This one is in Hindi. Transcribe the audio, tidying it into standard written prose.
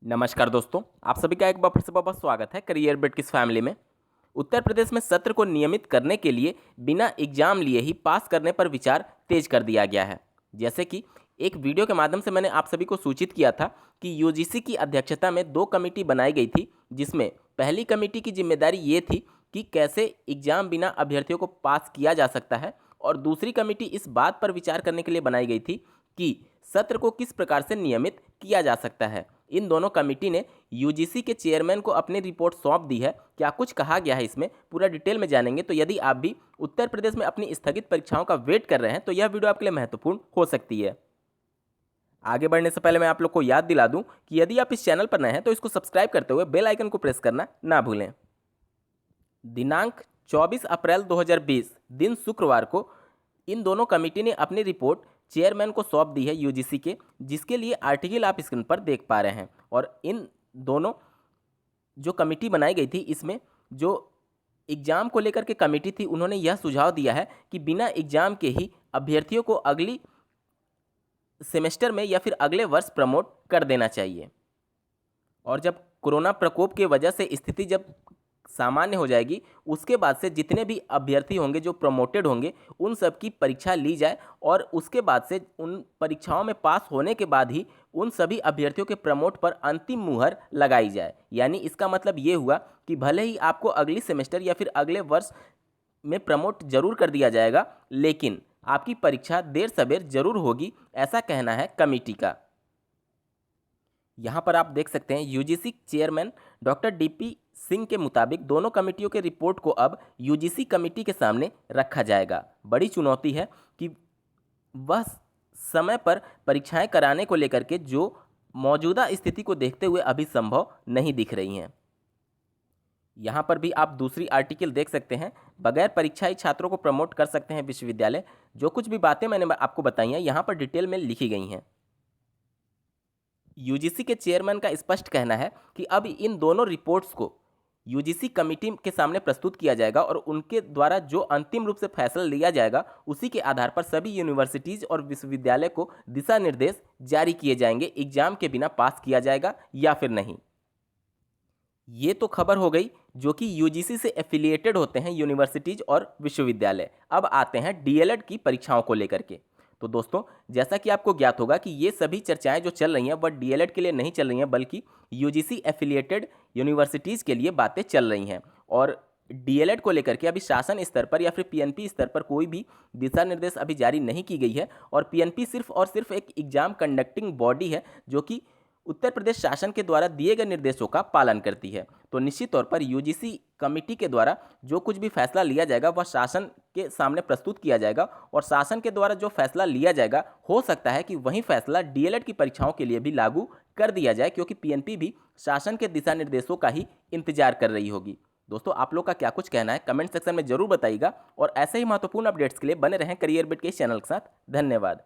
नमस्कार दोस्तों, आप सभी का एक बार फिर से बहुत स्वागत है करियर बिट किस फैमिली में। उत्तर प्रदेश में सत्र को नियमित करने के लिए बिना एग्जाम लिए ही पास करने पर विचार तेज कर दिया गया है। जैसे कि एक वीडियो के माध्यम से मैंने आप सभी को सूचित किया था कि यूजीसी की अध्यक्षता में 2 कमेटी बनाई गई थी, जिसमें पहली कमेटी की जिम्मेदारी ये थी कि कैसे एग्जाम बिना अभ्यर्थियों को पास किया जा सकता है, और दूसरी कमेटी इस बात पर विचार करने के लिए बनाई गई थी कि सत्र को किस प्रकार से नियमित किया जा सकता है। इन दोनों कमेटी ने यूजीसी के चेयरमैन को अपनी रिपोर्ट सौंप दी है। क्या कुछ कहा गया है इसमें पूरा डिटेल में जानेंगे। तो यदि आप भी उत्तर प्रदेश में अपनी स्थगित परीक्षाओं का वेट कर रहे हैं तो यह वीडियो आपके लिए महत्वपूर्ण हो सकती है। आगे बढ़ने से पहले मैं आप लोग को याद दिला दूं कि यदि आप इस चैनल पर नए हैं तो इसको सब्सक्राइब करते हुए बेल आइकन को प्रेस करना ना भूलें। दिनांक 24 अप्रैल 2020 दिन शुक्रवार को इन दोनों कमेटी ने अपनी रिपोर्ट चेयरमैन को सौंप दी है यूजीसी के, जिसके लिए आर्टिकल आप स्क्रीन पर देख पा रहे हैं। और इन दोनों जो कमेटी बनाई गई थी, इसमें जो एग्जाम को लेकर के कमेटी थी, उन्होंने यह सुझाव दिया है कि बिना एग्जाम के ही अभ्यर्थियों को अगली सेमेस्टर में या फिर अगले वर्ष प्रमोट कर देना चाहिए। और जब कोरोना प्रकोप की वजह से स्थिति जब सामान्य हो जाएगी, उसके बाद से जितने भी अभ्यर्थी होंगे जो प्रमोटेड होंगे, उन सब की परीक्षा ली जाए, और उसके बाद से उन परीक्षाओं में पास होने के बाद ही उन सभी अभ्यर्थियों के प्रमोट पर अंतिम मुहर लगाई जाए। यानी इसका मतलब ये हुआ कि भले ही आपको अगली सेमेस्टर या फिर अगले वर्ष में प्रमोट जरूर कर दिया जाएगा, लेकिन आपकी परीक्षा देर सवेर जरूर होगी, ऐसा कहना है कमेटी का। यहाँ पर आप देख सकते हैं UGC chairman doctor DP Singh के मुताबिक दोनों कमेटियों के रिपोर्ट को अब यूजीसी कमेटी के सामने रखा जाएगा। बड़ी चुनौती है कि वह समय पर परीक्षाएं कराने को लेकर के जो मौजूदा स्थिति को देखते हुए अभी संभव नहीं दिख रही हैं। यहाँ पर भी आप दूसरी आर्टिकल देख सकते हैं, बगैर परीक्षा ही छात्रों को प्रमोट कर सकते हैं विश्वविद्यालय। जो कुछ भी बातें मैंने आपको बताई हैं यहाँ पर डिटेल में लिखी गई हैं। यूजीसी के चेयरमैन का स्पष्ट कहना है कि अब इन दोनों रिपोर्ट्स को यूजीसी कमेटी के सामने प्रस्तुत किया जाएगा, और उनके द्वारा जो अंतिम रूप से फैसला लिया जाएगा उसी के आधार पर सभी यूनिवर्सिटीज और विश्वविद्यालय को दिशा निर्देश जारी किए जाएंगे, एग्जाम के बिना पास किया जाएगा या फिर नहीं। ये तो खबर हो गई जो कि यूजीसी से एफिलिएटेड होते हैं यूनिवर्सिटीज और विश्वविद्यालय। अब आते हैं डीएलएड की परीक्षाओं को लेकर के। तो दोस्तों, जैसा कि आपको ज्ञात होगा कि ये सभी चर्चाएं जो चल रही हैं वह डीएलएड के लिए नहीं चल रही हैं, बल्कि यूजीसी एफिलिएटेड यूनिवर्सिटीज़ के लिए बातें चल रही हैं। और डीएलएड को लेकर के अभी शासन स्तर पर या फिर पीएनपी स्तर पर कोई भी दिशा निर्देश अभी जारी नहीं की गई है, और पीएनपी सिर्फ और सिर्फ एक एग्जाम कंडक्टिंग बॉडी है जो कि उत्तर प्रदेश शासन के द्वारा दिए गए निर्देशों का पालन करती है। तो निश्चित तौर पर यूजीसी कमेटी के द्वारा जो कुछ भी फैसला लिया जाएगा वह शासन के सामने प्रस्तुत किया जाएगा, और शासन के द्वारा जो फैसला लिया जाएगा हो सकता है कि वही फैसला डीएलएड की परीक्षाओं के लिए भी लागू कर दिया जाए, क्योंकि पीएनपी भी शासन के दिशा निर्देशों का ही इंतजार कर रही होगी। दोस्तों, आप लोग का क्या कुछ कहना है कमेंट सेक्शन में जरूर बताइएगा, और ऐसे ही महत्वपूर्ण अपडेट्स के लिए बने रहें करियर बिट के इस चैनल के साथ। धन्यवाद।